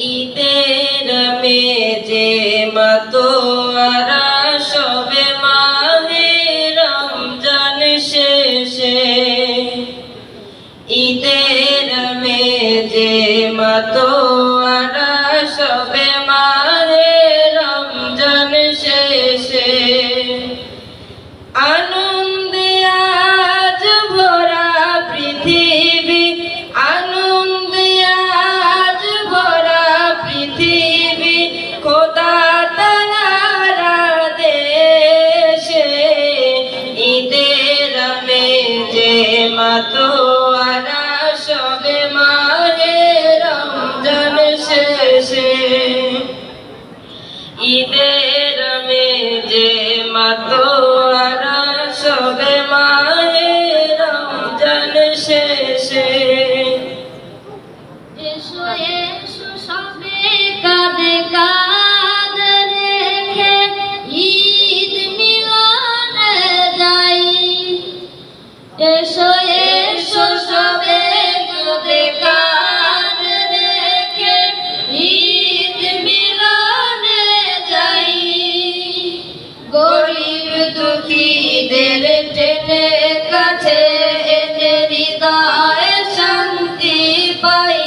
ঈদের মেজে মাতোয়ারা সবে মাহে রমজান শেষে, ঈদের মেজে মাতোয়ারা সবে মাহে রমজান শেষে, আনন্দে আজ ভরা পৃথিবী, আনন্দে আজ ভরা পৃথিবী, খোদা তাআলার দেশে। ঈদের মেজে মাতোয়ারা সবে মাহে রমজান শেষে, ঈদের মেজে মাতোয়ারা সবে মাহে রমজান শেষে। এসো এসো সবে কাঁধে কাঁধ রেখে ঈদ মিলনে যাই। এসো এসো সবে কাঁধে কাঁধ রেখে ঈদ মিলনে যাই। গরিব দুঃখীদের টেনে কাছে এনে হৃদয়ে শান্তি পাই।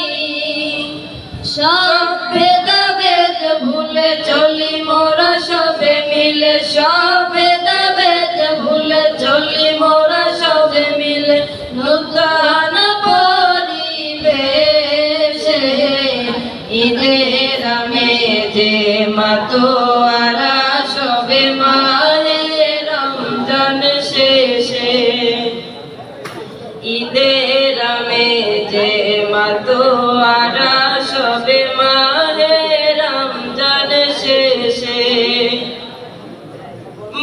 সব ভেদাভেদ ভুলে চলি মোরা সবে মিলে, সব ভেদাভেদ ভুলে চলি মোরা সবে মিলে, নূতন পরিবেশে। ঈদের মেজে মাতোয়ারা সবে মাহে রমজান শেষে, ঈদের মেজে মাতোয়ারা সবে মাহে রমজান শেষে।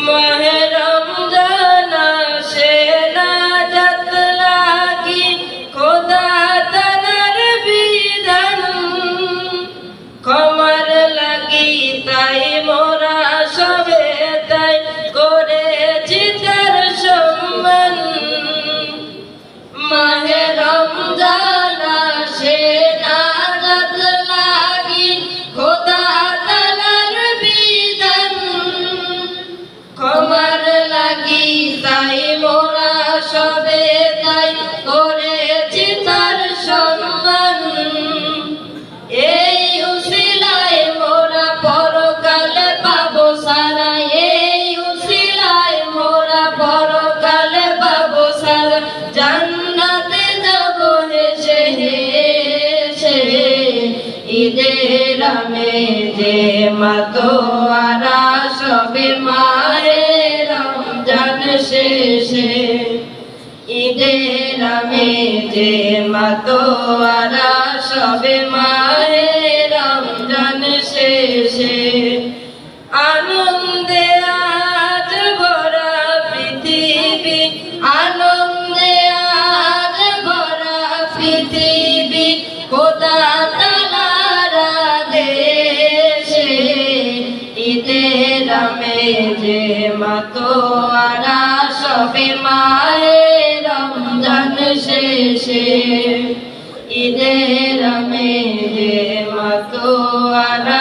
মাহে রমজান আসে নাজাত লাগি, খোদা তাআলার বিধান ক্ষমার লাগি, তাই মোরা সবে তাই করেছি তার সম্মান। মাহে রমজান আসে নাজাত লাগি, খোদা তাআলার বিধান ক্ষমার লাগি, তাই মোরা সবে তাই করেছি তার সম্মান। এই উসিলায় মোরা পরকালে পাবো সারা, এই উসিলায় মোরা পরকালে পাবো সারা, জান্নাতে যাবো হেসে হেসে। ঈদের মেজে মাতোয়ারা সবে মাহে রমজান শেষে, ঈদের মেজে মাতোয়ারা সবে মাহে রমজান শেষে। আনন্দে আজ ভরা পৃথিবী, আনন্দে আজ ভরা পৃথিবী, খোদা তাআলার দেশে। ঈদের মেজে মাতোয়ারা সবে মাহে রমজান শেষে, ঈদের মেজে মাতোয়ারা